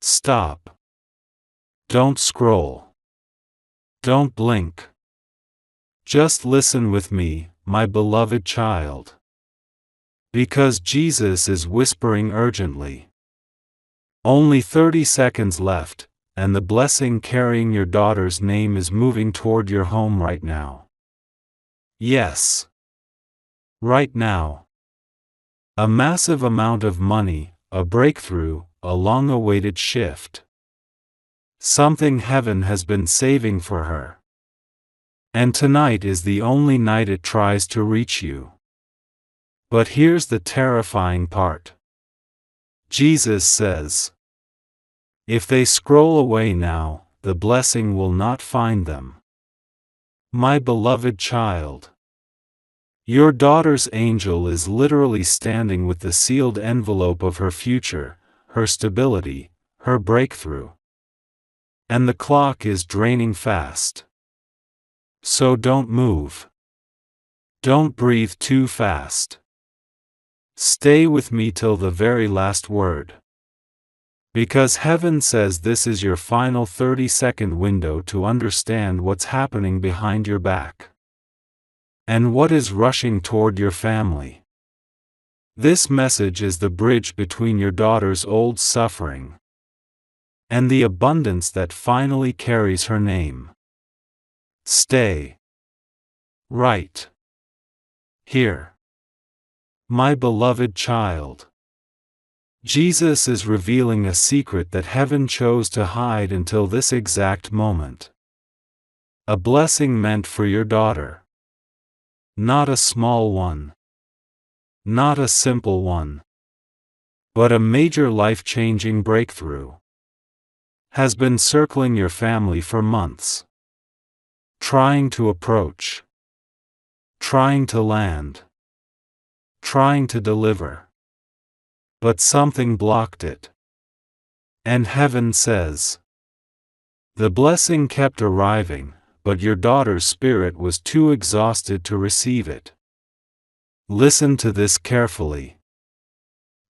Stop. Don't scroll. Don't blink. Just listen with me, my beloved child. Because Jesus is whispering urgently. Only 30 seconds left, and the blessing carrying your daughter's name is moving toward your home right now. Yes. Right now. A massive amount of money, a breakthrough, a long-awaited shift. Something heaven has been saving for her. And tonight is the only night it tries to reach you. But here's the terrifying part. Jesus says, if they scroll away now, the blessing will not find them. My beloved child. Your daughter's angel is literally standing with the sealed envelope of her future, her stability, her breakthrough. And the clock is draining fast. So don't move. Don't breathe too fast. Stay with me till the very last word. Because heaven says this is your final 30-second window to understand what's happening behind your back. And what is rushing toward your family. This message is the bridge between your daughter's old suffering and the abundance that finally carries her name. Stay. Right. Here. My beloved child. Jesus is revealing a secret that heaven chose to hide until this exact moment. A blessing meant for your daughter. Not a small one. Not a simple one. But a major life-changing breakthrough. Has been circling your family for months. Trying to approach. Trying to land. Trying to deliver. But something blocked it. And heaven says, the blessing kept arriving, but your daughter's spirit was too exhausted to receive it. Listen to this carefully.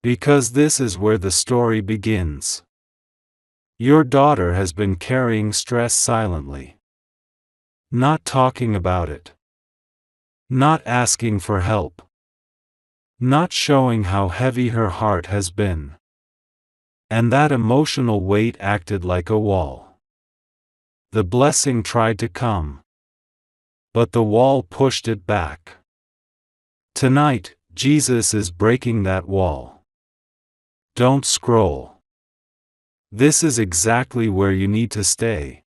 Because this is where the story begins. Your daughter has been carrying stress silently. Not talking about it. Not asking for help. Not showing how heavy her heart has been. And that emotional weight acted like a wall. The blessing tried to come. But the wall pushed it back. Tonight, Jesus is breaking that wall. Don't scroll. This is exactly where you need to stay.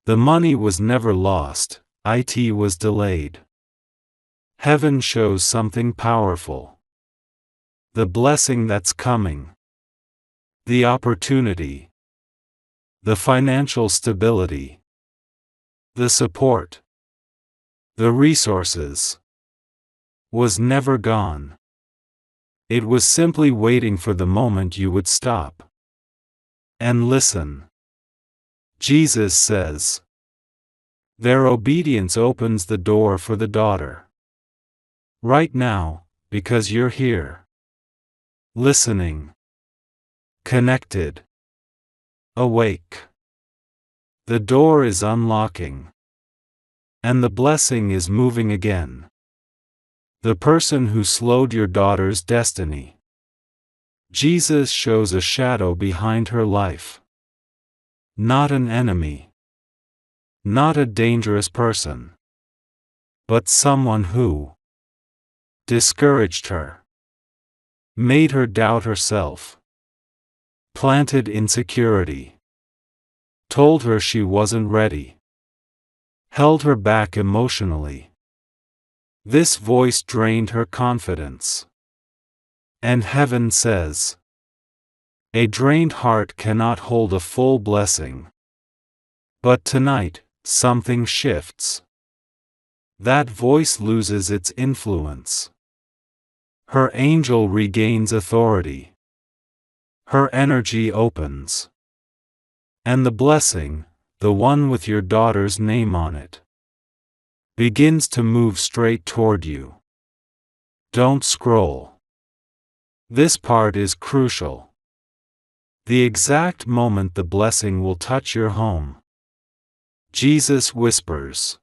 The money was never lost, it was delayed. Heaven shows something powerful. The blessing that's coming. The opportunity. The financial stability. The support. The resources. Was never gone. It was simply waiting for the moment you would stop. And listen. Jesus says, their obedience opens the door for the daughter. Right now, because you're here. Listening. Connected. Awake. The door is unlocking. And the blessing is moving again. The person who slowed your daughter's destiny. Jesus shows a shadow behind her life. Not an enemy. Not a dangerous person. But someone who discouraged her. Made her doubt herself. Planted insecurity. Told her she wasn't ready. Held her back emotionally. This voice drained her confidence. And heaven says, a drained heart cannot hold a full blessing. But tonight, something shifts. That voice loses its influence. Her angel regains authority. Her energy opens. And the blessing, the one with your daughter's name on it, begins to move straight toward you. Don't scroll. This part is crucial. The exact moment the blessing will touch your home. Jesus whispers.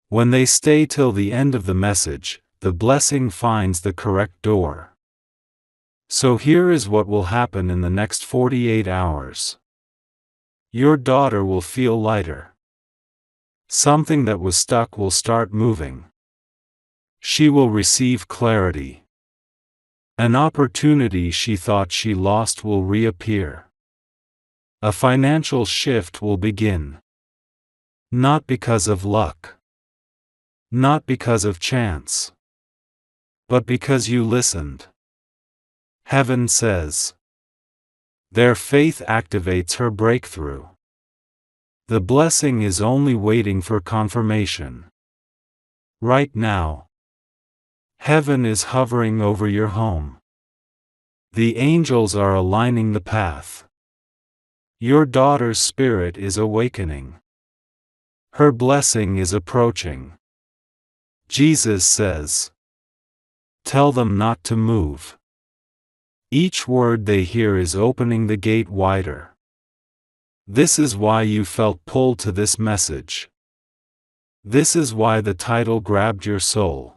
When they stay till the end of the message, the blessing finds the correct door. So here is what will happen in the next 48 hours. Your daughter will feel lighter. Something that was stuck will start moving. She will receive clarity. An opportunity she thought she lost will reappear. A financial shift will begin. Not because of luck. Not because of chance. But because you listened. Heaven says. Their faith activates her breakthrough. The blessing is only waiting for confirmation. Right now. Heaven is hovering over your home. The angels are aligning the path. Your daughter's spirit is awakening. Her blessing is approaching. Jesus says, tell them not to move. Each word they hear is opening the gate wider. This is why you felt pulled to this message. This is why the title grabbed your soul.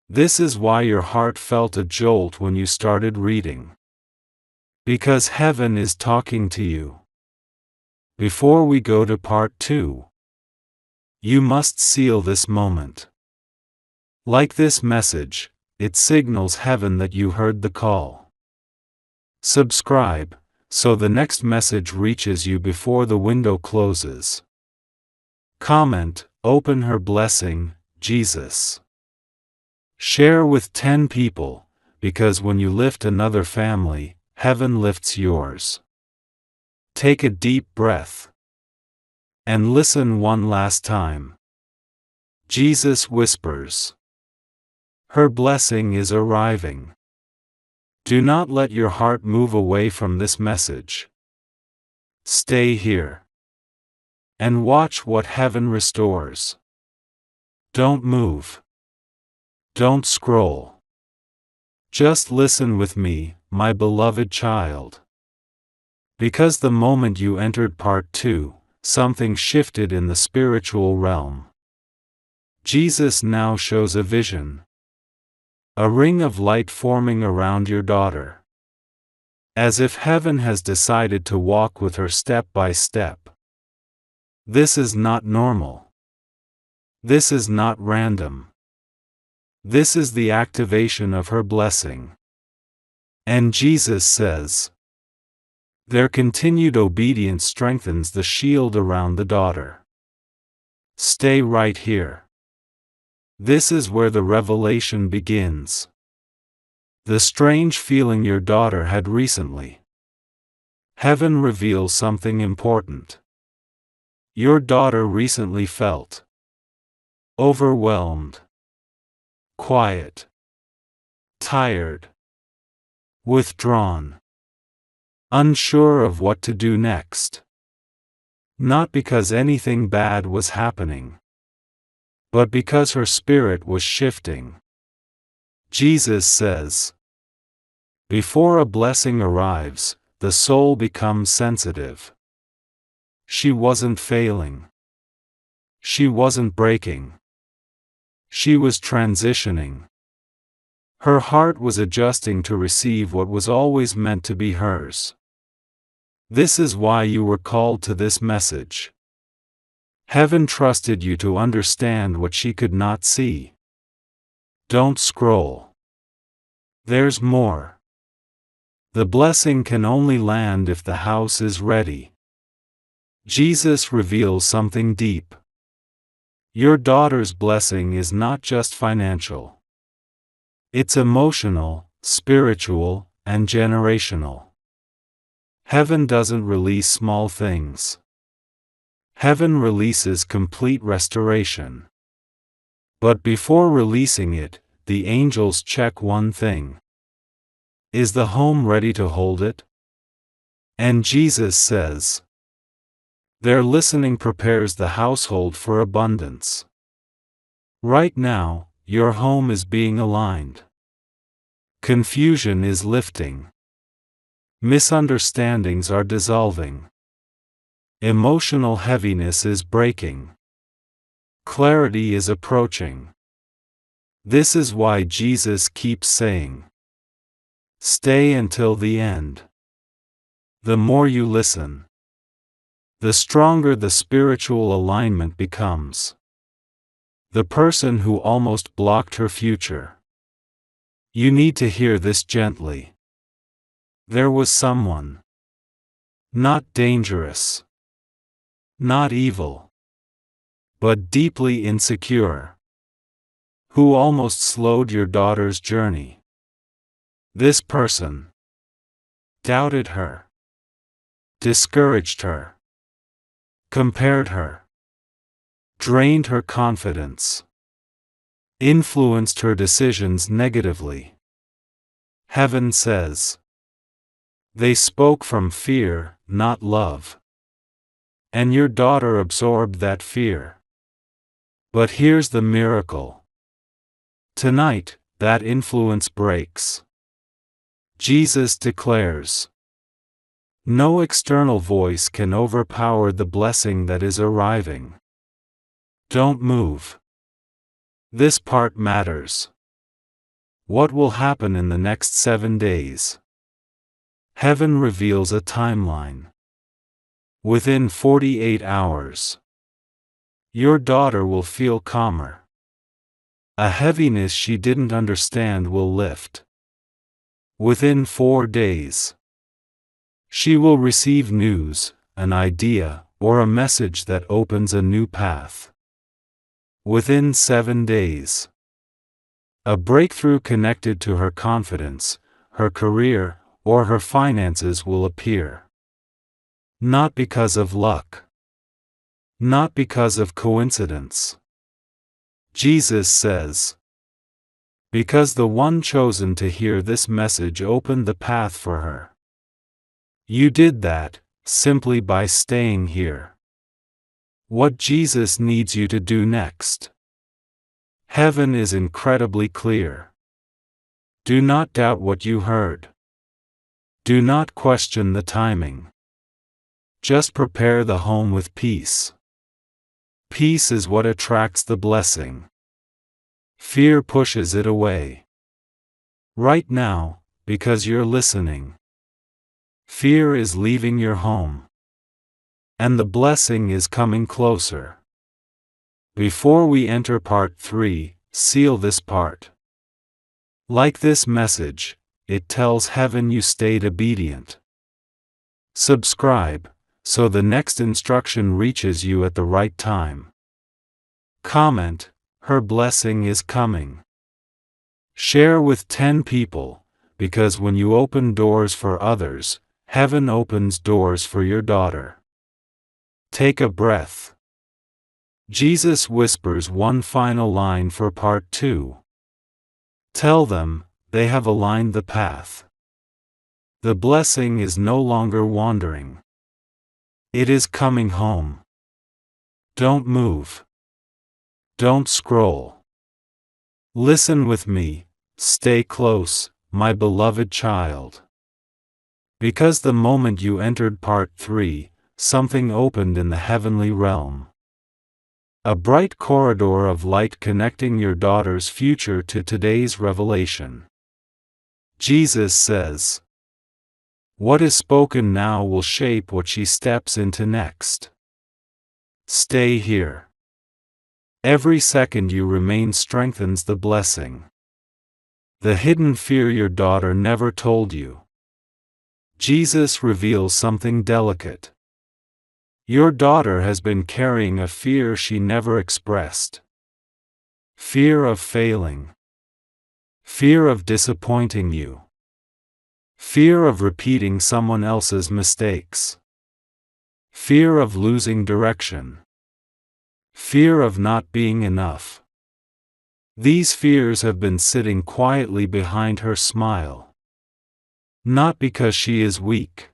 This is why your heart felt a jolt when you started reading. Because heaven is talking to you. Before we go to part 2, you must seal this moment. Like this message, it signals heaven that you heard the call. Subscribe, so the next message reaches you before the window closes. Comment, open her blessing, Jesus. Share with 10 people, because when you lift another family, heaven lifts yours. Take a deep breath. And listen one last time. Jesus whispers. Her blessing is arriving. Do not let your heart move away from this message. Stay here. And watch what heaven restores. Don't move. Don't scroll. Just listen with me, my beloved child. Because the moment you entered part 2, something shifted in the spiritual realm. Jesus now shows a vision. A ring of light forming around your daughter. As if heaven has decided to walk with her step by step. This is not normal. This is not random. This is the activation of her blessing. And Jesus says, their continued obedience strengthens the shield around the daughter. Stay right here. This is where the revelation begins. The strange feeling your daughter had recently. Heaven reveals something important. Your daughter recently felt overwhelmed. Quiet. Tired. Withdrawn. Unsure of what to do next. Not because anything bad was happening, but because her spirit was shifting. Jesus says, before a blessing arrives, the soul becomes sensitive. She wasn't failing. She wasn't breaking. She was transitioning. Her heart was adjusting to receive what was always meant to be hers. This is why you were called to this message. Heaven trusted you to understand what she could not see. Don't scroll. There's more. The blessing can only land if the house is ready. Jesus reveals something deep. Your daughter's blessing is not just financial. It's emotional, spiritual, and generational. Heaven doesn't release small things. Heaven releases complete restoration. But before releasing it, the angels check one thing. Is the home ready to hold it? And Jesus says, their listening prepares the household for abundance. Right now, your home is being aligned. Confusion is lifting. Misunderstandings are dissolving. Emotional heaviness is breaking. Clarity is approaching. This is why Jesus keeps saying, "Stay until the end." The more you listen, the stronger the spiritual alignment becomes. The person who almost blocked her future. You need to hear this gently. There was someone. Not dangerous. Not evil. But deeply insecure. Who almost slowed your daughter's journey. This person doubted her. Discouraged her. Compared her. Drained her confidence. Influenced her decisions negatively. Heaven says, they spoke from fear, not love. And your daughter absorbed that fear. But here's the miracle. Tonight, that influence breaks. Jesus declares, no external voice can overpower the blessing that is arriving. Don't move. This part matters. What will happen in the next 7 days? Heaven reveals a timeline. Within 48 hours, your daughter will feel calmer. A heaviness she didn't understand will lift. Within 4 days, she will receive news, an idea, or a message that opens a new path. Within 7 days, a breakthrough connected to her confidence, her career, or her finances will appear. Not because of luck. Not because of coincidence. Jesus says, because the one chosen to hear this message opened the path for her. You did that, simply by staying here. What Jesus needs you to do next. Heaven is incredibly clear. Do not doubt what you heard. Do not question the timing. Just prepare the home with peace. Peace is what attracts the blessing. Fear pushes it away. Right now, because you're listening, fear is leaving your home. And the blessing is coming closer. Before we enter part 3, seal this part. Like this message, it tells heaven you stayed obedient. Subscribe, so the next instruction reaches you at the right time. Comment, her blessing is coming. Share with 10 people, because when you open doors for others, heaven opens doors for your daughter. Take a breath. Jesus whispers one final line for part 2. Tell them, they have aligned the path. The blessing is no longer wandering. It is coming home. Don't move. Don't scroll. Listen with me, stay close, my beloved child. Because the moment you entered part 3, something opened in the heavenly realm. A bright corridor of light connecting your daughter's future to today's revelation. Jesus says, what is spoken now will shape what she steps into next. Stay here. Every second you remain strengthens the blessing. The hidden fear your daughter never told you. Jesus reveals something delicate. Your daughter has been carrying a fear she never expressed. Fear of failing. Fear of disappointing you. Fear of repeating someone else's mistakes. Fear of losing direction. Fear of not being enough. These fears have been sitting quietly behind her smile. Not because she is weak,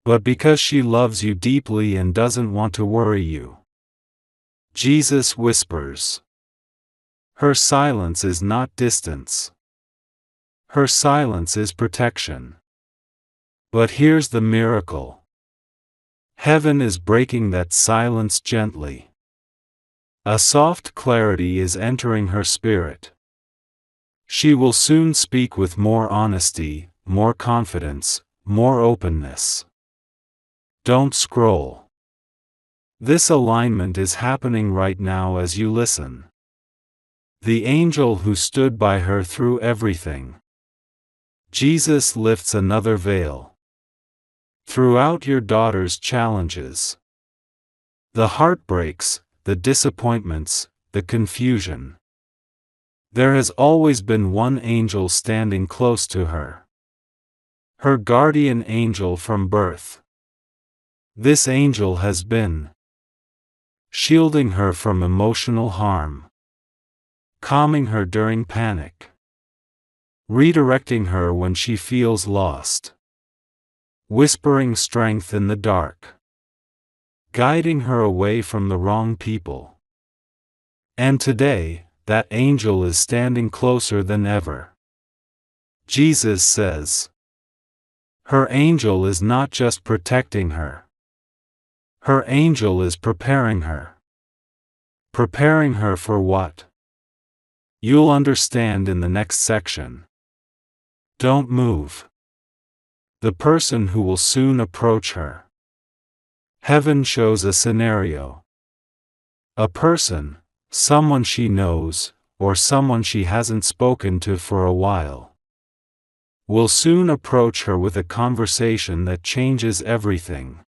but because she loves you deeply and doesn't want to worry you. Jesus whispers. Her silence is not distance. Her silence is protection. But here's the miracle. Heaven is breaking that silence gently. A soft clarity is entering her spirit. She will soon speak with more honesty, more confidence, more openness. Don't scroll. This alignment is happening right now as you listen. The angel who stood by her through everything. Jesus lifts another veil. Throughout your daughter's challenges, the heartbreaks, the disappointments, the confusion, there has always been one angel standing close to her. Her guardian angel from birth. This angel has been shielding her from emotional harm, calming her during panic, redirecting her when she feels lost, whispering strength in the dark, guiding her away from the wrong people. And today, that angel is standing closer than ever. Jesus says, her angel is not just protecting her. Her angel is preparing her. Preparing her for what? You'll understand in the next section. Don't move. The person who will soon approach her. Heaven shows a scenario. A person, someone she knows, or someone she hasn't spoken to for a while, will soon approach her with a conversation that changes everything.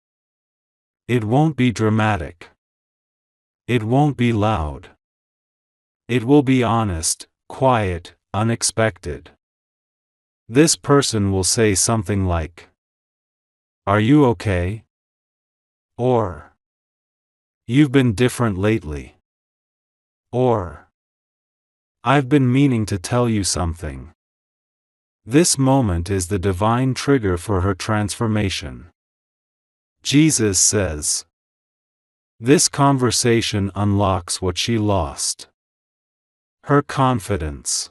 It won't be dramatic. It won't be loud. It will be honest, quiet, unexpected. This person will say something like, "Are you okay?" Or, "You've been different lately." Or, "I've been meaning to tell you something." This moment is the divine trigger for her transformation. Jesus says, this conversation unlocks what she lost. Her confidence,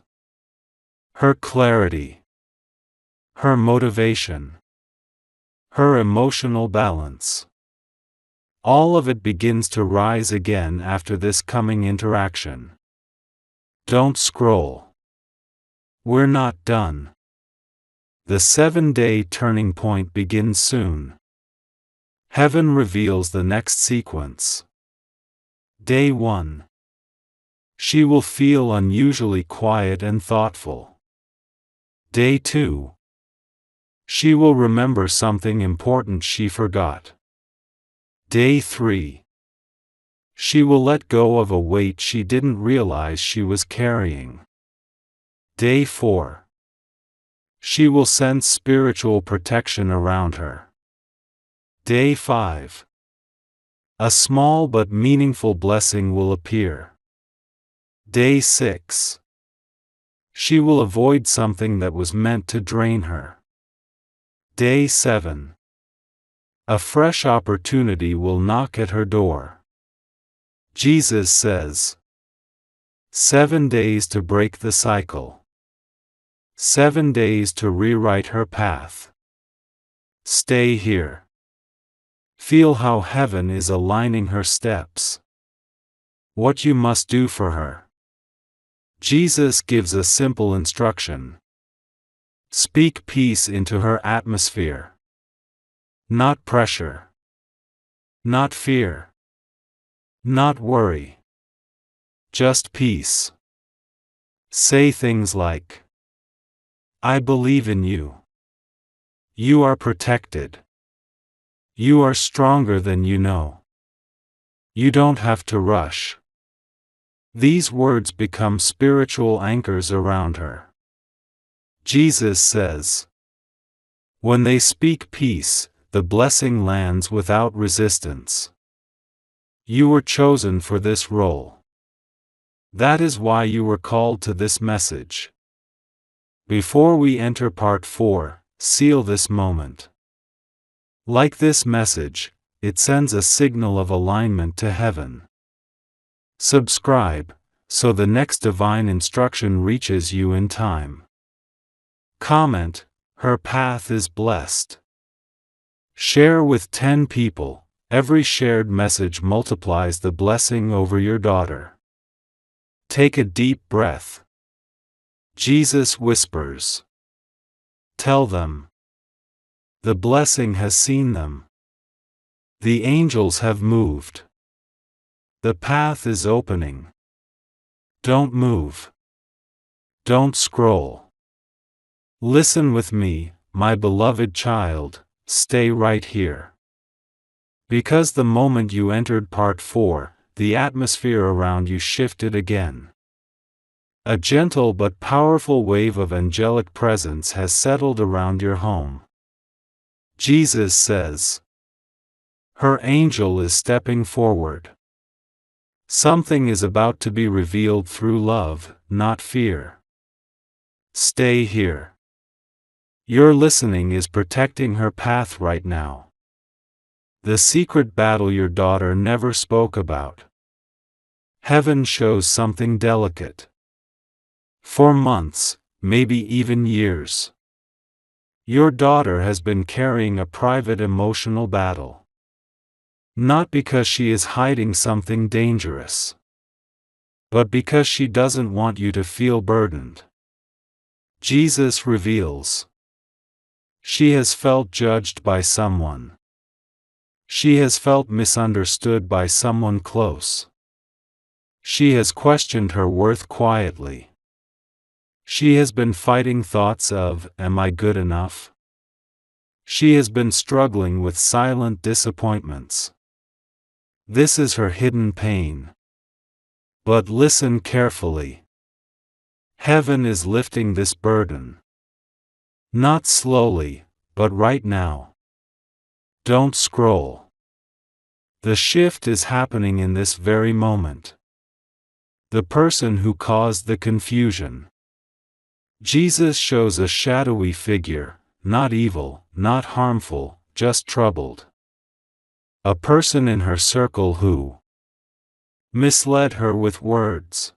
her clarity, her motivation, her emotional balance. All of it begins to rise again after this coming interaction. Don't scroll. We're not done. The 7-day turning point begins soon. Heaven reveals the next sequence. Day 1. She will feel unusually quiet and thoughtful. Day 2. She will remember something important she forgot. Day 3. She will let go of a weight she didn't realize she was carrying. Day 4. She will sense spiritual protection around her. Day 5. A small but meaningful blessing will appear. Day 6. She will avoid something that was meant to drain her. Day 7. A fresh opportunity will knock at her door. Jesus says, 7 days to break the cycle. 7 days to rewrite her path. Stay here. Feel how heaven is aligning her steps. What you must do for her. Jesus gives a simple instruction. Speak peace into her atmosphere. Not pressure. Not fear. Not worry. Just peace. Say things like, I believe in you. You are protected. You are stronger than you know. You don't have to rush. These words become spiritual anchors around her. Jesus says, when they speak peace, the blessing lands without resistance. You were chosen for this role. That is why you were called to this message. Before we enter part 4, seal this moment. Like this message, it sends a signal of alignment to heaven. Subscribe, so the next divine instruction reaches you in time. Comment, her path is blessed. Share with 10 people. Every shared message multiplies the blessing over your daughter. Take a deep breath. Jesus whispers. Tell them. The blessing has seen them. The angels have moved. The path is opening. Don't move. Don't scroll. Listen with me, my beloved child, stay right here. Because the moment you entered part 4, the atmosphere around you shifted again. A gentle but powerful wave of angelic presence has settled around your home. Jesus says, her angel is stepping forward. Something is about to be revealed through love, not fear. Stay here. Your listening is protecting her path right now. The secret battle your daughter never spoke about. Heaven shows something delicate. For months, maybe even years, your daughter has been carrying a private emotional battle. Not because she is hiding something dangerous, but because she doesn't want you to feel burdened. Jesus reveals. She has felt judged by someone. She has felt misunderstood by someone close. She has questioned her worth quietly. She has been fighting thoughts of, am I good enough? She has been struggling with silent disappointments. This is her hidden pain. But listen carefully. Heaven is lifting this burden. Not slowly, but right now. Don't scroll. The shift is happening in this very moment. The person who caused the confusion. Jesus shows a shadowy figure, not evil, not harmful, just troubled. A person in her circle who misled her with words,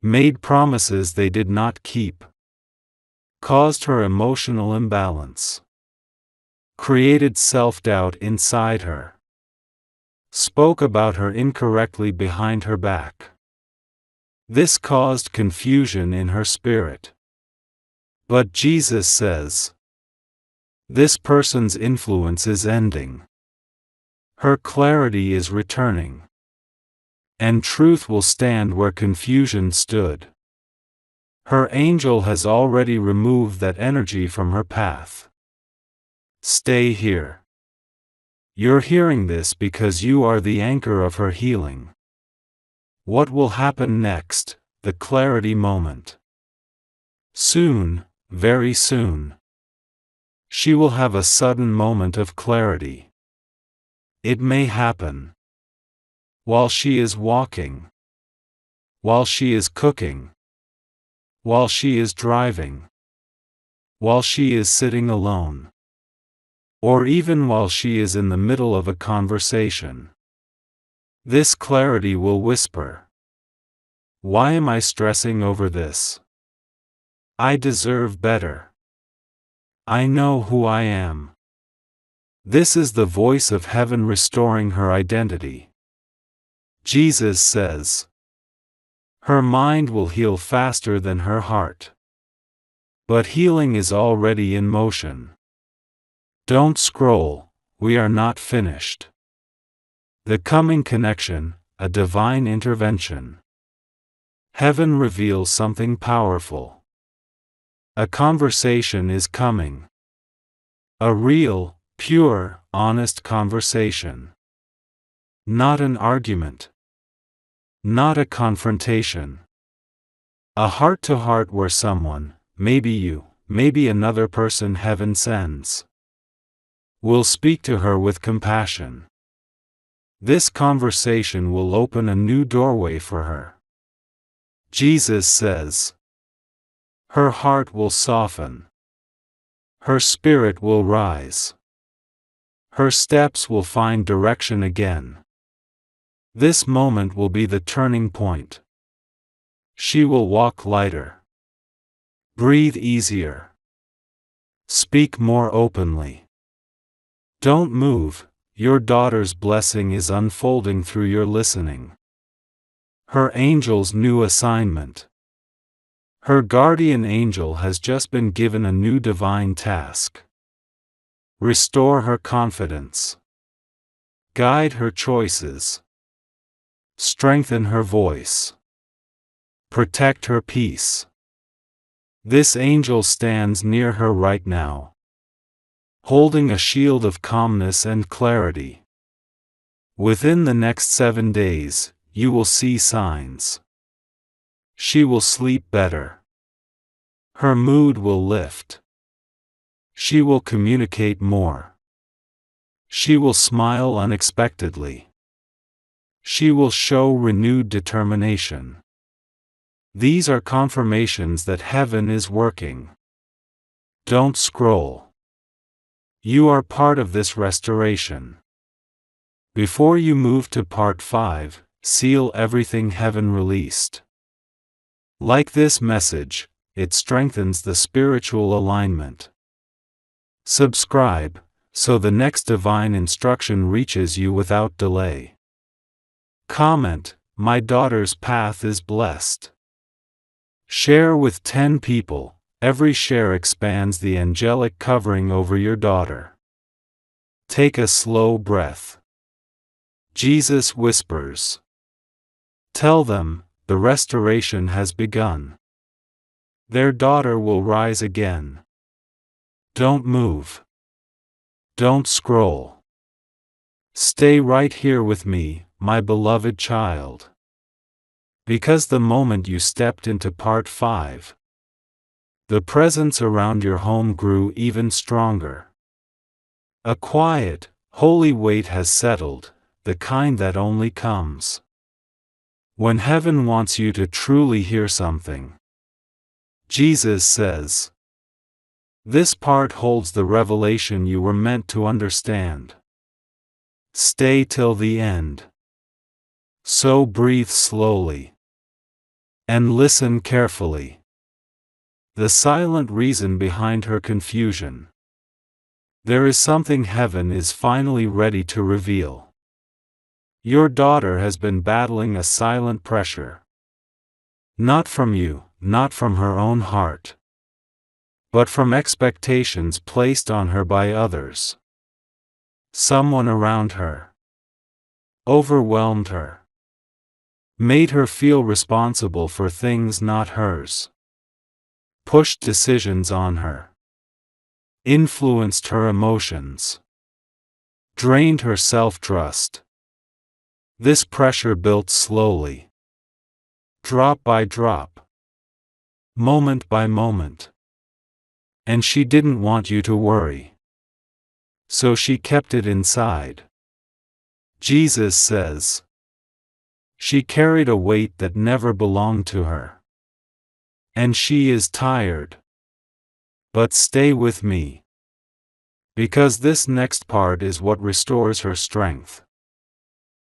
made promises they did not keep, caused her emotional imbalance, created self-doubt inside her, spoke about her incorrectly behind her back. This caused confusion in her spirit. But Jesus says, this person's influence is ending. Her clarity is returning. And truth will stand where confusion stood. Her angel has already removed that energy from her path. Stay here. You're hearing this because you are the anchor of her healing. What will happen next? The clarity moment. Soon, very soon, she will have a sudden moment of clarity. It may happen while she is walking, while she is cooking, while she is driving, while she is sitting alone, or even while she is in the middle of a conversation. This clarity will whisper, why am I stressing over this? I deserve better. I know who I am. This is the voice of heaven restoring her identity. Jesus says, her mind will heal faster than her heart. But healing is already in motion. Don't scroll, we are not finished. The coming connection, a divine intervention. Heaven reveals something powerful. A conversation is coming. A real, pure, honest conversation. Not an argument. Not a confrontation. A heart-to-heart where someone, maybe you, maybe another person heaven sends, will speak to her with compassion. This conversation will open a new doorway for her. Jesus says, her heart will soften. Her spirit will rise. Her steps will find direction again. This moment will be the turning point. She will walk lighter. Breathe easier. Speak more openly. Don't move, your daughter's blessing is unfolding through your listening. Her angel's new assignment. Her guardian angel has just been given a new divine task. Restore her confidence. Guide her choices. Strengthen her voice. Protect her peace. This angel stands near her right now, holding a shield of calmness and clarity. Within the next 7 days, you will see signs. She will sleep better. Her mood will lift. She will communicate more. She will smile unexpectedly. She will show renewed determination. These are confirmations that heaven is working. Don't scroll. You are part of this restoration. Before you move to part 5, seal everything heaven released. Like this message, it strengthens the spiritual alignment. Subscribe, so the next divine instruction reaches you without delay. Comment, my daughter's path is blessed. Share with 10 people, every share expands the angelic covering over your daughter. Take a slow breath. Jesus whispers. Tell them, the restoration has begun. Their daughter will rise again. Don't move. Don't scroll. Stay right here with me, my beloved child. Because the moment you stepped into part 5, the presence around your home grew even stronger. A quiet, holy weight has settled, the kind that only comes when heaven wants you to truly hear something. Jesus says, this part holds the revelation you were meant to understand. Stay till the end. So breathe slowly. And listen carefully. The silent reason behind her confusion. There is something heaven is finally ready to reveal. Your daughter has been battling a silent pressure. Not from you, not from her own heart, but from expectations placed on her by others. Someone around her overwhelmed her, made her feel responsible for things not hers, pushed decisions on her, influenced her emotions, drained her self-trust. This pressure built slowly, drop by drop, moment by moment. And she didn't want you to worry, so she kept it inside. Jesus says, she carried a weight that never belonged to her. And she is tired. But stay with me. Because this next part is what restores her strength.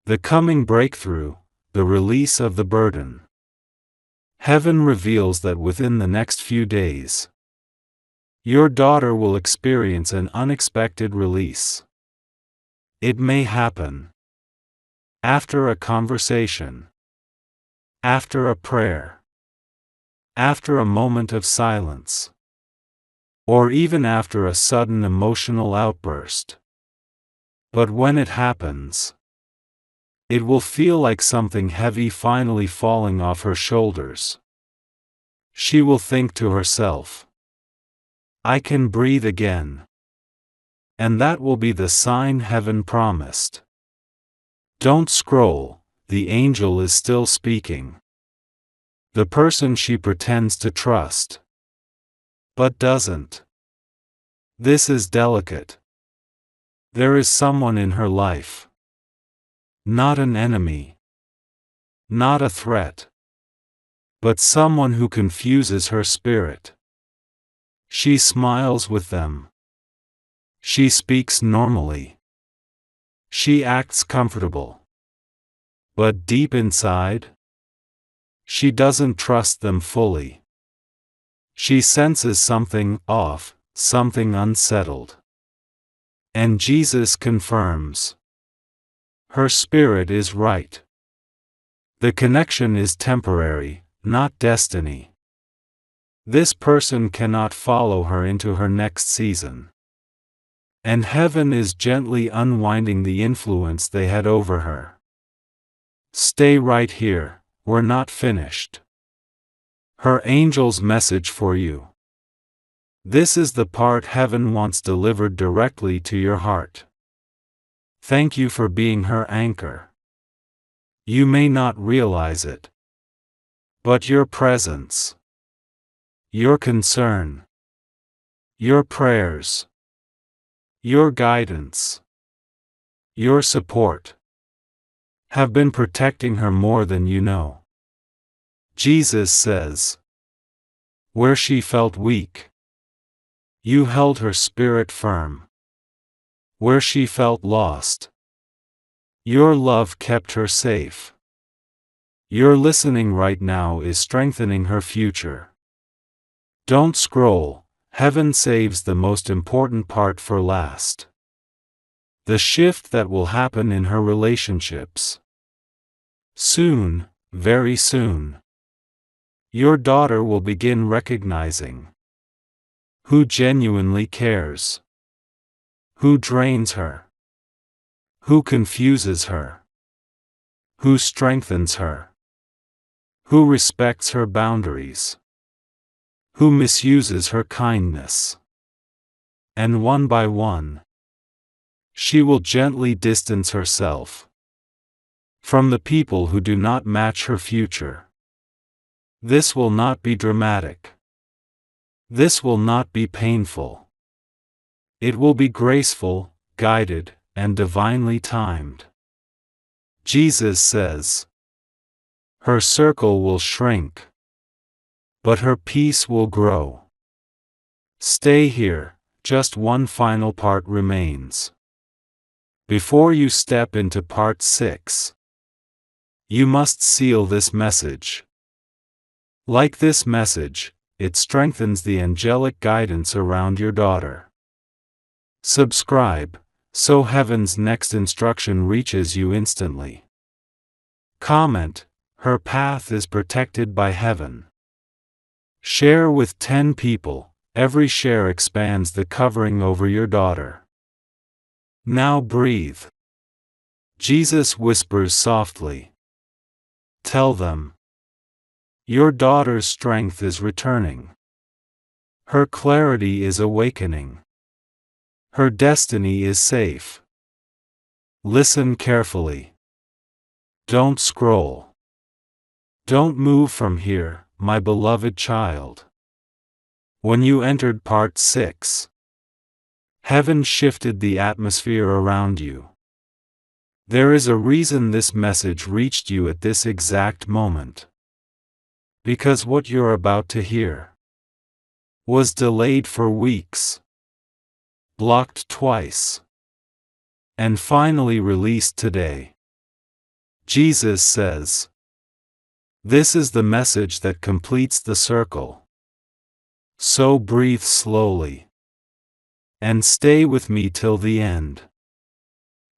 The coming breakthrough, the release of the burden. Heaven reveals that within the next few days, your daughter will experience an unexpected release. It may happen after a conversation, after a prayer, after a moment of silence, or even after a sudden emotional outburst. But when it happens, it will feel like something heavy finally falling off her shoulders. She will think to herself, I can breathe again. And that will be the sign heaven promised. Don't scroll, the angel is still speaking. The person she pretends to trust, but doesn't. This is delicate. There is someone in her life. Not an enemy. Not a threat. But someone who confuses her spirit. She smiles with them. She speaks normally. She acts comfortable. But deep inside, she doesn't trust them fully. She senses something off, something unsettled. And Jesus confirms. Her spirit is right. The connection is temporary, not destiny. This person cannot follow her into her next season. And heaven is gently unwinding the influence they had over her. Stay right here, we're not finished. Her angel's message for you. This is the part heaven wants delivered directly to your heart. Thank you for being her anchor. You may not realize it, but your presence, your concern, your prayers, your guidance, your support have been protecting her more than you know. Jesus says, where she felt weak, you held her spirit firm. Where she felt lost, your love kept her safe. Your listening right now is strengthening her future. Don't scroll, heaven saves the most important part for last. The shift that will happen in her relationships. Soon, very soon, your daughter will begin recognizing who genuinely cares, who drains her, who confuses her, who strengthens her, who respects her boundaries, who misuses her kindness. And one by one, she will gently distance herself from the people who do not match her future. This will not be dramatic. This will not be painful. It will be graceful, guided, and divinely timed. Jesus says, her circle will shrink, but her peace will grow. Stay here, just one final part remains. Before you step into part 6, you must seal this message. Like this message, it strengthens the angelic guidance around your daughter. Subscribe, so heaven's next instruction reaches you instantly. Comment, her path is protected by heaven. Share with 10 people, every share expands the covering over your daughter. Now breathe. Jesus whispers softly. Tell them. Your daughter's strength is returning. Her clarity is awakening. Her destiny is safe. Listen carefully. Don't scroll. Don't move from here, my beloved child. When you entered part 6, heaven shifted the atmosphere around you. There is a reason this message reached you at this exact moment. Because what you're about to hear was delayed for weeks, blocked twice, and finally released today. Jesus says, this is the message that completes the circle. So breathe slowly. And stay with me till the end.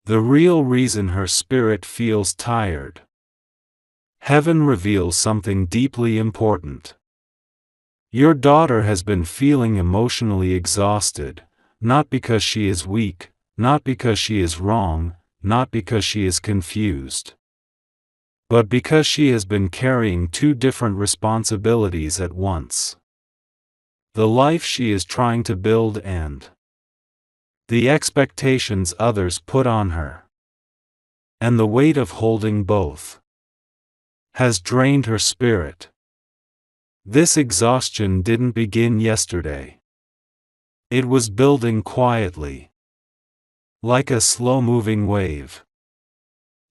The real reason her spirit feels tired. Heaven reveals something deeply important. Your daughter has been feeling emotionally exhausted, not because she is weak, not because she is wrong, not because she is confused, but because she has been carrying 2 different responsibilities at once. The life she is trying to build and the expectations others put on her. And the weight of holding both has drained her spirit. This exhaustion didn't begin yesterday. It was building quietly, like a slow-moving wave,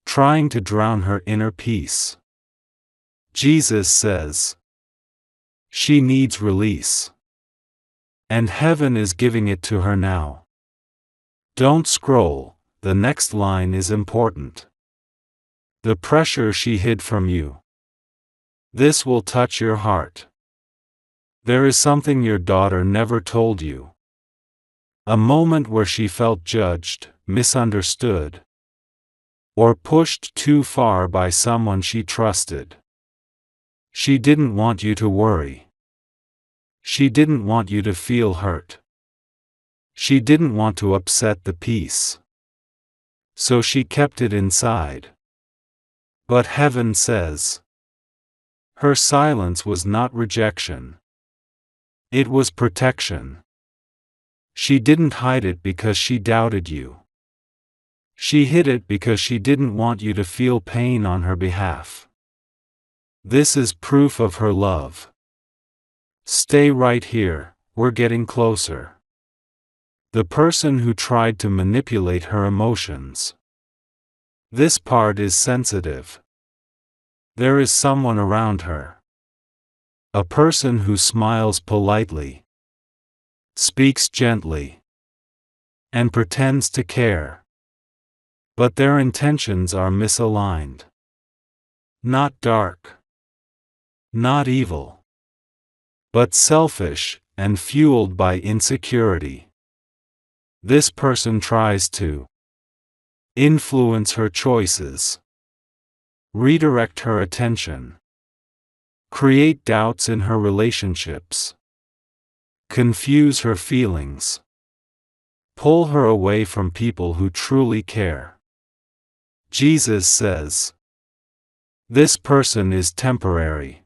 trying to drown her inner peace. Jesus says, she needs release. And heaven is giving it to her now. Don't scroll, the next line is important. The pressure she hid from you. This will touch your heart. There is something your daughter never told you. A moment where she felt judged, misunderstood, or pushed too far by someone she trusted. She didn't want you to worry. She didn't want you to feel hurt. She didn't want to upset the peace. So she kept it inside. But heaven says, her silence was not rejection. It was protection. She didn't hide it because she doubted you. She hid it because she didn't want you to feel pain on her behalf. This is proof of her love. Stay right here, we're getting closer. The person who tried to manipulate her emotions. This part is sensitive. There is someone around her. A person who smiles politely, speaks gently, and pretends to care. But their intentions are misaligned. Not dark. Not evil. But selfish, and fueled by insecurity. This person tries to influence her choices, redirect her attention, create doubts in her relationships, confuse her feelings, pull her away from people who truly care. Jesus says, this person is temporary.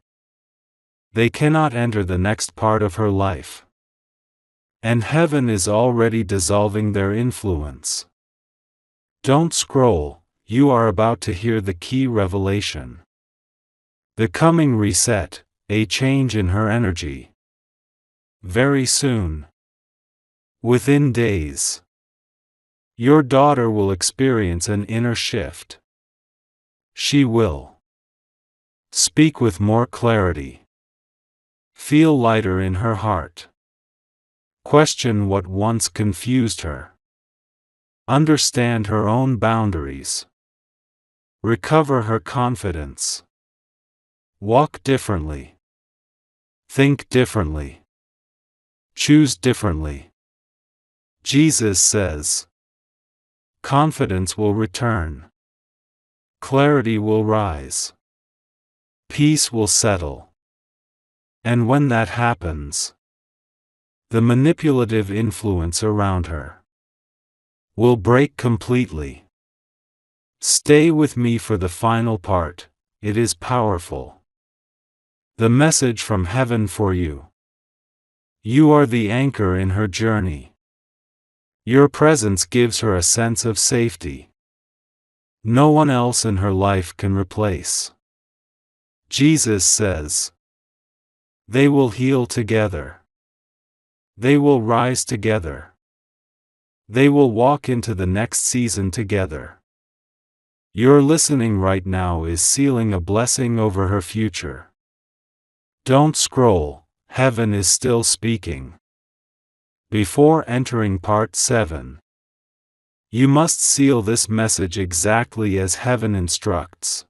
They cannot enter the next part of her life. And heaven is already dissolving their influence. Don't scroll, you are about to hear the key revelation. The coming reset, a change in her energy. Very soon. Within days. Your daughter will experience an inner shift. She will speak with more clarity. Feel lighter in her heart. Question what once confused her. Understand her own boundaries. Recover her confidence. Walk differently. Think differently. Choose differently. Jesus says, confidence will return. Clarity will rise. Peace will settle. And when that happens, the manipulative influence around her will break completely. Stay with me for the final part, it is powerful. The message from heaven for you. You are the anchor in her journey. Your presence gives her a sense of safety. No one else in her life can replace. Jesus says, they will heal together. They will rise together. They will walk into the next season together. Your listening right now is sealing a blessing over her future. Don't scroll, heaven is still speaking. Before entering part 7, you must seal this message exactly as heaven instructs.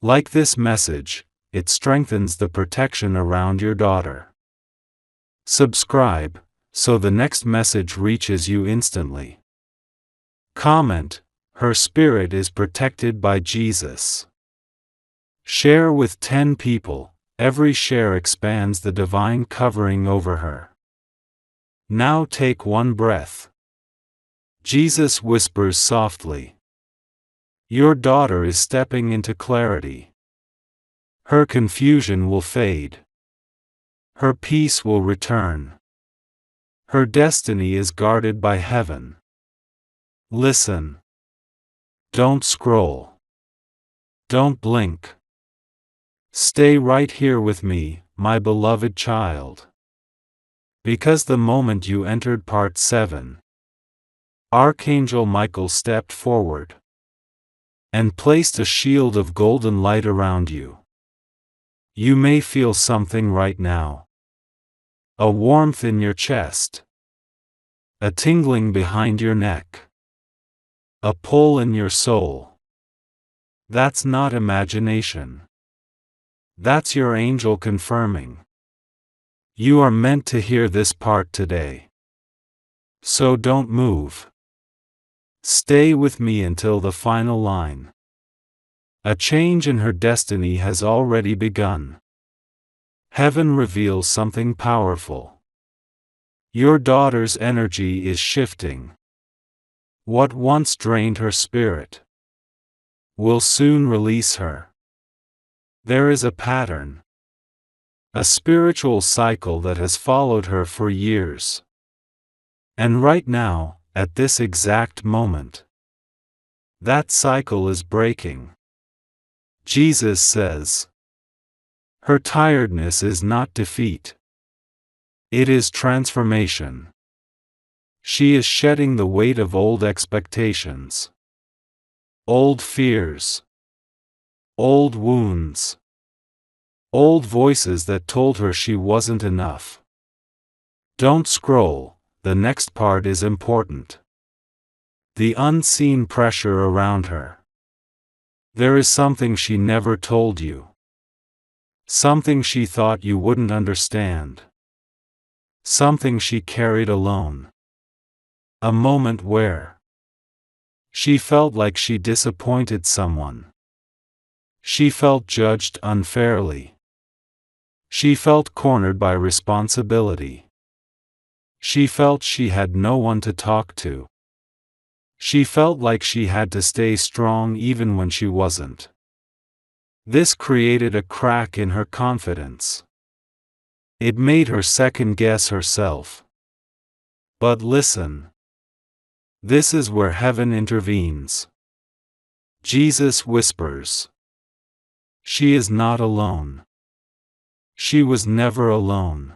Like this message, it strengthens the protection around your daughter. Subscribe, so the next message reaches you instantly. Comment, her spirit is protected by Jesus. Share with 10 people, every share expands the divine covering over her. Now take one breath. Jesus whispers softly. Your daughter is stepping into clarity. Her confusion will fade. Her peace will return. Her destiny is guarded by heaven. Listen. Don't scroll. Don't blink. Stay right here with me, my beloved child. Because the moment you entered part 7, Archangel Michael stepped forward and placed a shield of golden light around you. You may feel something right now. A warmth in your chest. A tingling behind your neck. A pull in your soul. That's not imagination. That's your angel confirming. You are meant to hear this part today. So don't move. Stay with me until the final line. A change in her destiny has already begun. Heaven reveals something powerful. Your daughter's energy is shifting. What once drained her spirit will soon release her. There is a pattern, a spiritual cycle that has followed her for years. And right now, at this exact moment, that cycle is breaking. Jesus says, her tiredness is not defeat. It is transformation. She is shedding the weight of old expectations, old fears, old wounds, old voices that told her she wasn't enough. Don't scroll, the next part is important. The unseen pressure around her. There is something she never told you. Something she thought you wouldn't understand. Something she carried alone. A moment where she felt like she disappointed someone. She felt judged unfairly. She felt cornered by responsibility. She felt she had no one to talk to. She felt like she had to stay strong even when she wasn't. This created a crack in her confidence. It made her second-guess herself. But listen. This is where heaven intervenes. Jesus whispers. She is not alone. She was never alone.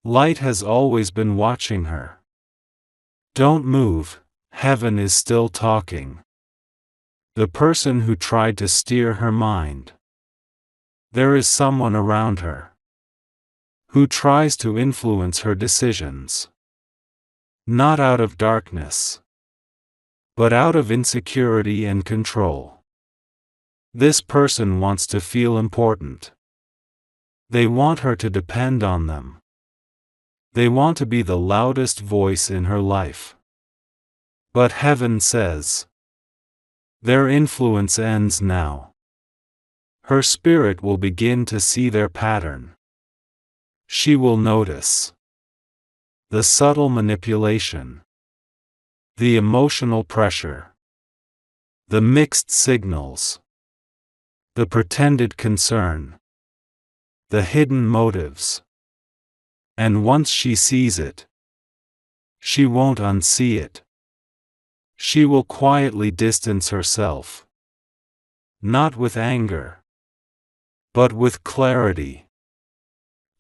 Light has always been watching her. Don't move, heaven is still talking. The person who tried to steer her mind. There is someone around her who tries to influence her decisions. Not out of darkness, but out of insecurity and control. This person wants to feel important. They want her to depend on them. They want to be the loudest voice in her life. But heaven says, their influence ends now. Her spirit will begin to see their pattern. She will notice the subtle manipulation, the emotional pressure, the mixed signals, the pretended concern, the hidden motives. And once she sees it, she won't unsee it. She will quietly distance herself. Not with anger, but with clarity.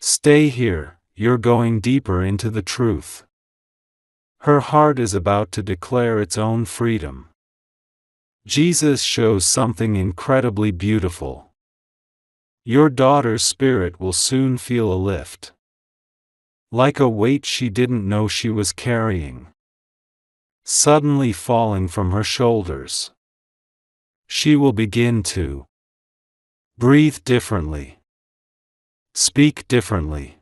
Stay here, you're going deeper into the truth. Her heart is about to declare its own freedom. Jesus shows something incredibly beautiful. Your daughter's spirit will soon feel a lift. Like a weight she didn't know she was carrying. Suddenly falling from her shoulders. She will begin to breathe differently. Speak differently.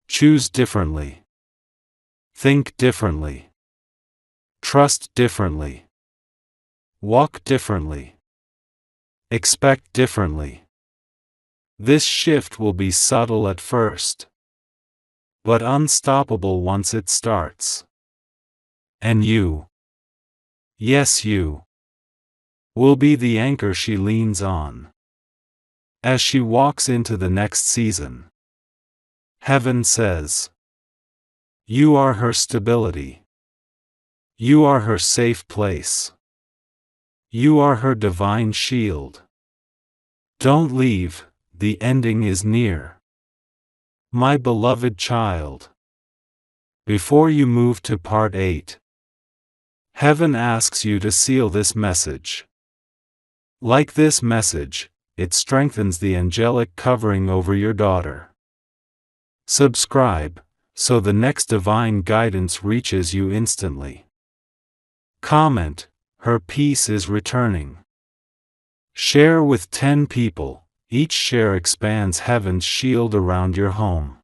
Choose differently. Think differently. Trust differently. Walk differently. Expect differently. This shift will be subtle at first, but unstoppable once it starts. And you, yes you, will be the anchor she leans on as she walks into the next season. Heaven says, you are her stability. You are her safe place. You are her divine shield. Don't leave, the ending is near. My beloved child. Before you move to part 8, heaven asks you to seal this message. Like this message, it strengthens the angelic covering over your daughter. Subscribe, so the next divine guidance reaches you instantly. Comment, her peace is returning. Share with 10 people, each share expands heaven's shield around your home.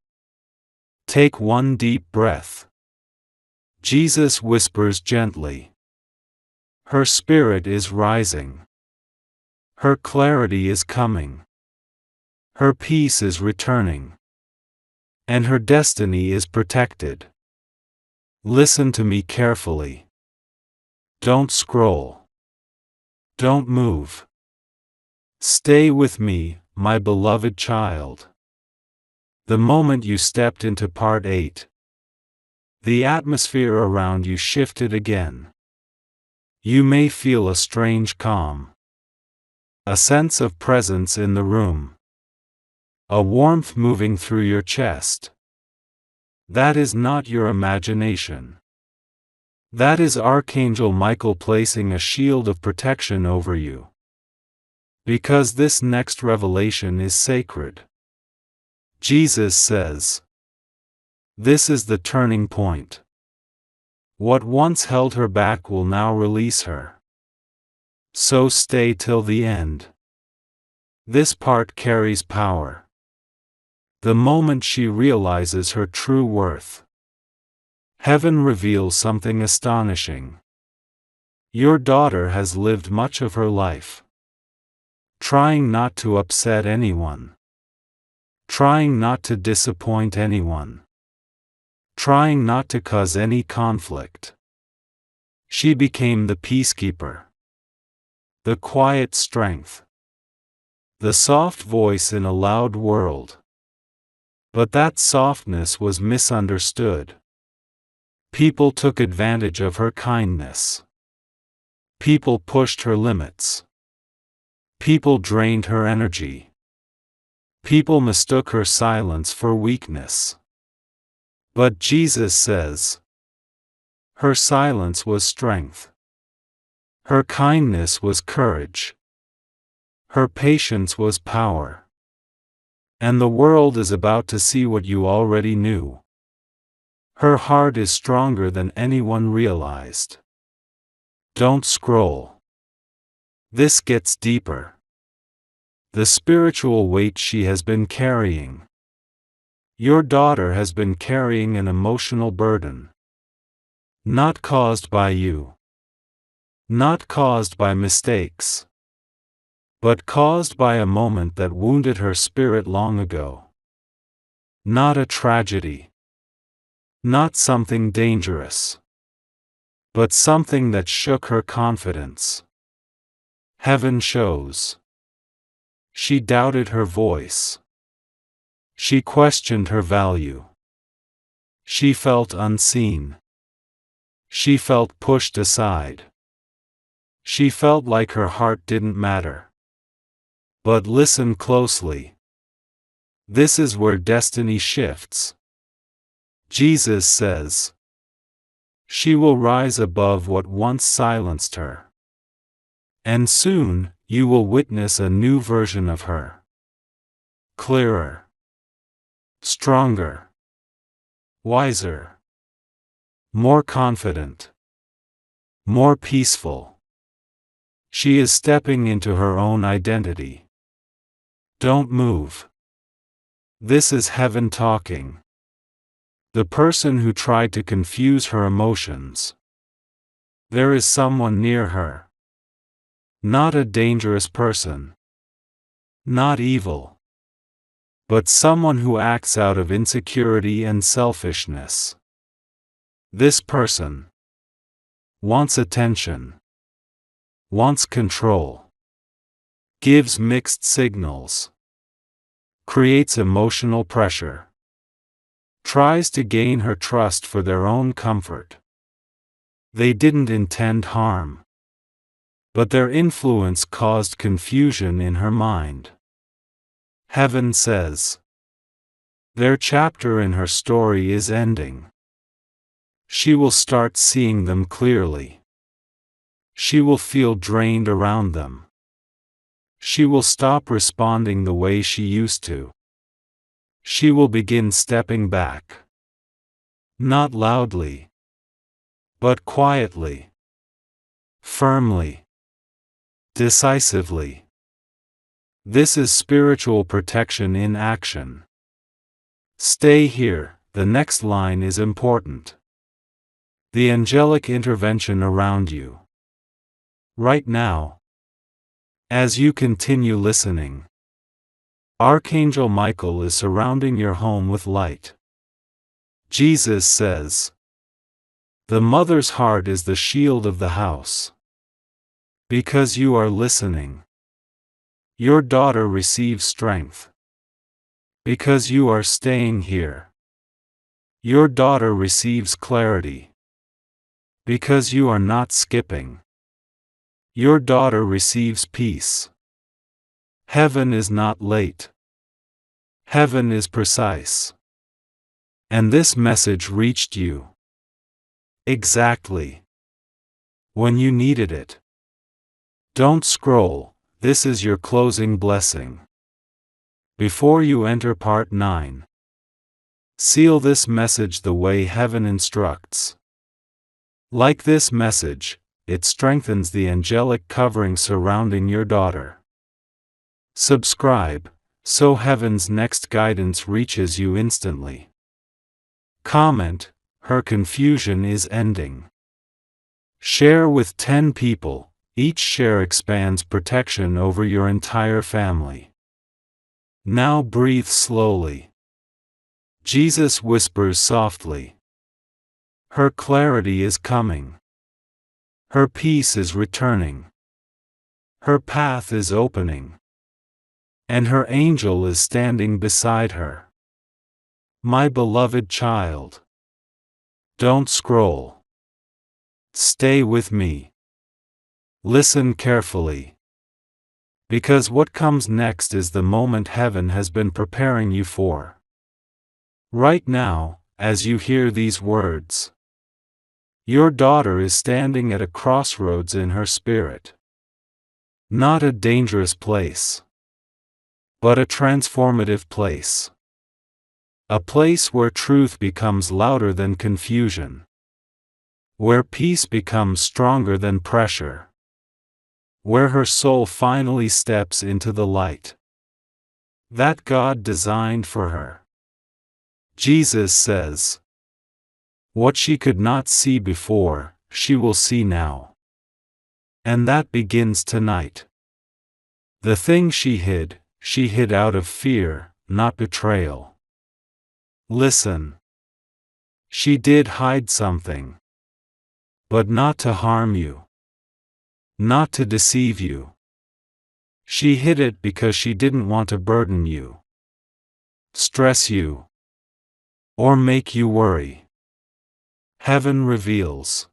Take one deep breath. Jesus whispers gently. Her spirit is rising. Her clarity is coming. Her peace is returning. And her destiny is protected. Listen to me carefully. Don't scroll. Don't move. Stay with me, my beloved child. The moment you stepped into part 8, the atmosphere around you shifted again. You may feel a strange calm, a sense of presence in the room, a warmth moving through your chest. That is not your imagination. That is Archangel Michael placing a shield of protection over you. Because this next revelation is sacred. Jesus says, this is the turning point. What once held her back will now release her. So stay till the end. This part carries power. The moment she realizes her true worth, heaven reveals something astonishing. Your daughter has lived much of her life trying not to upset anyone, trying not to disappoint anyone, trying not to cause any conflict. She became the peacekeeper, the quiet strength, the soft voice in a loud world. But that softness was misunderstood. People took advantage of her kindness. People pushed her limits. People drained her energy. People mistook her silence for weakness. But Jesus says, her silence was strength. Her kindness was courage. Her patience was power. And the world is about to see what you already knew. Her heart is stronger than anyone realized. Don't scroll. This gets deeper. The spiritual weight she has been carrying. Your daughter has been carrying an emotional burden. Not caused by you. Not caused by mistakes. But caused by a moment that wounded her spirit long ago. Not a tragedy. Not something dangerous. But something that shook her confidence. Heaven shows. She doubted her voice. She questioned her value. She felt unseen. She felt pushed aside. She felt like her heart didn't matter. But listen closely. This is where destiny shifts. Jesus says, she will rise above what once silenced her. And soon, you will witness a new version of her. Clearer. Stronger. Wiser. More confident. More peaceful. She is stepping into her own identity. Don't move. This is heaven talking. The person who tried to confuse her emotions. There is someone near her. Not a dangerous person. Not evil. But someone who acts out of insecurity and selfishness. This person wants attention. Wants control. Gives mixed signals. Creates emotional pressure. Tries to gain her trust for their own comfort. They didn't intend harm. But their influence caused confusion in her mind. Heaven says, their chapter in her story is ending. She will start seeing them clearly. She will feel drained around them. She will stop responding the way she used to. She will begin stepping back. Not loudly, but quietly. Firmly. Decisively. This is spiritual protection in action. Stay here, the next line is important. the angelic intervention around you. Right now, as you continue listening, Archangel Michael is surrounding your home with light. Jesus says, "The mother's heart is the shield of the house." Because you are listening, your daughter receives strength. Because you are staying here, your daughter receives clarity. Because you are not skipping, your daughter receives peace. Heaven is not late. Heaven is precise. And this message reached you exactly when you needed it. Don't scroll, this is your closing blessing. Before you enter part 9, seal this message the way heaven instructs. Like this message, it strengthens the angelic covering surrounding your daughter. Subscribe, so heaven's next guidance reaches you instantly. Comment, her confusion is ending. Share with 10 people, each share expands protection over your entire family. Now breathe slowly. Jesus whispers softly. Her clarity is coming. Her peace is returning. Her path is opening. And her angel is standing beside her. My beloved child, don't scroll. Stay with me. Listen carefully. Because what comes next is the moment heaven has been preparing you for. Right now, as you hear these words, your daughter is standing at a crossroads in her spirit. Not a dangerous place, but a transformative place. A place where truth becomes louder than confusion. Where peace becomes stronger than pressure. Where her soul finally steps into the light that God designed for her. Jesus says, what she could not see before, she will see now. And that begins tonight. The thing she hid out of fear, not betrayal. Listen. She did hide something. But not to harm you. Not to deceive you. She hid it because she didn't want to burden you, stress you, or make you worry. Heaven reveals.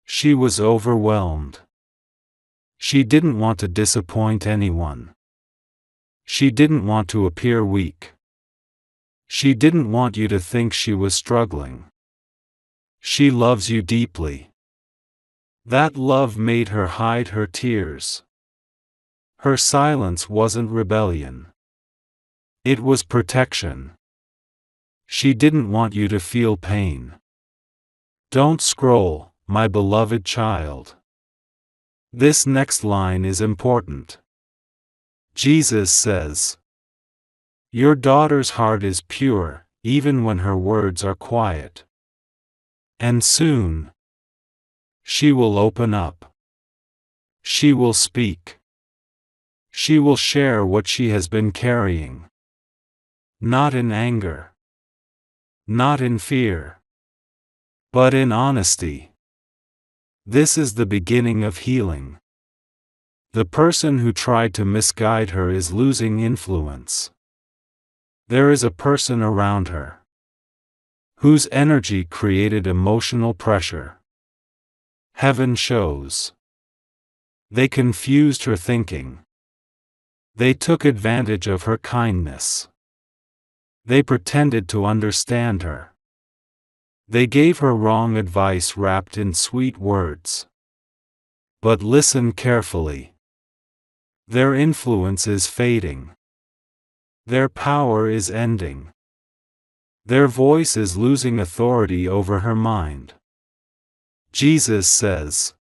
She was overwhelmed. She didn't want to disappoint anyone. She didn't want to appear weak. She didn't want you to think she was struggling. She loves you deeply. That love made her hide her tears. Her silence wasn't rebellion. It was protection. She didn't want you to feel pain. Don't scroll, my beloved child. This next line is important. Jesus says, your daughter's heart is pure, even when her words are quiet. And soon, she will open up. She will speak. She will share what she has been carrying. Not in anger. Not in fear. But in honesty. This is the beginning of healing. The person who tried to misguide her is losing influence. There is a person around her whose energy created emotional pressure. Heaven shows. They confused her thinking. They took advantage of her kindness. They pretended to understand her. They gave her wrong advice wrapped in sweet words. But listen carefully. Their influence is fading. Their power is ending. Their voice is losing authority over her mind. Jesus says,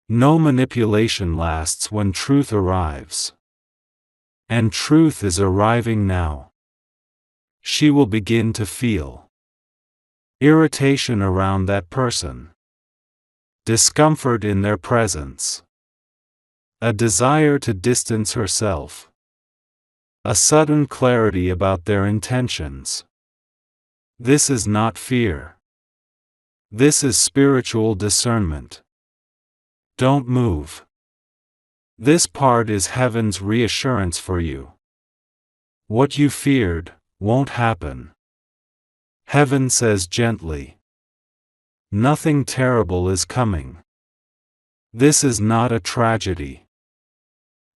no manipulation lasts when truth arrives. And truth is arriving now. She will begin to feel irritation around that person, discomfort in their presence, a desire to distance herself, a sudden clarity about their intentions. This is not fear. This is spiritual discernment. Don't move. This part is heaven's reassurance for you. What you feared won't happen. Heaven says gently, nothing terrible is coming. This is not a tragedy.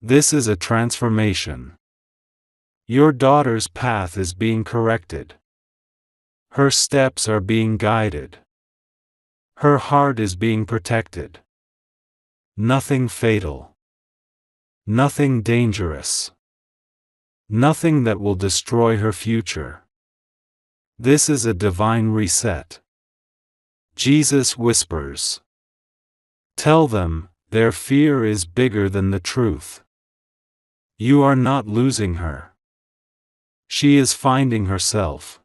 This is a transformation. Your daughter's path is being corrected. Her steps are being guided. Her heart is being protected. Nothing fatal. Nothing dangerous. Nothing that will destroy her future. This is a divine reset. Jesus whispers. Tell them, their fear is bigger than the truth. You are not losing her. She is finding herself.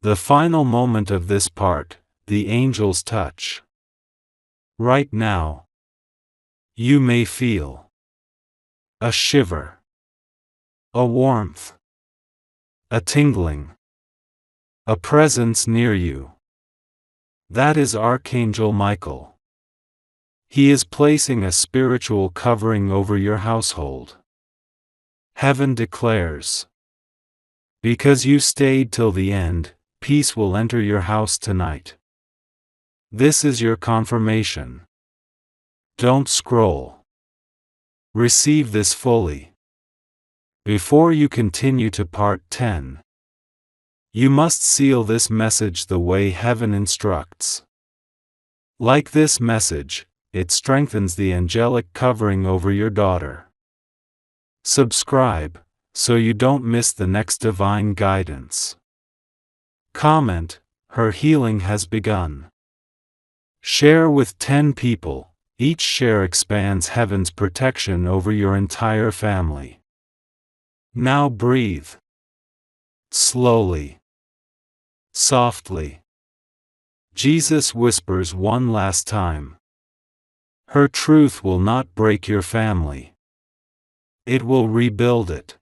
The final moment of this part, the angel's touch. Right now, you may feel a shiver, a warmth, a tingling, a presence near you. That is Archangel Michael. He is placing a spiritual covering over your household. Heaven declares, because you stayed till the end, peace will enter your house tonight. This is your confirmation. Don't scroll. Receive this fully. Before you continue to part 10, you must seal this message the way heaven instructs. Like this message, it strengthens the angelic covering over your daughter. Subscribe, so you don't miss the next divine guidance. Comment, her healing has begun. Share with 10 people, each share expands heaven's protection over your entire family. Now breathe. Slowly. Softly. Jesus whispers one last time. Her truth will not break your family. It will rebuild it.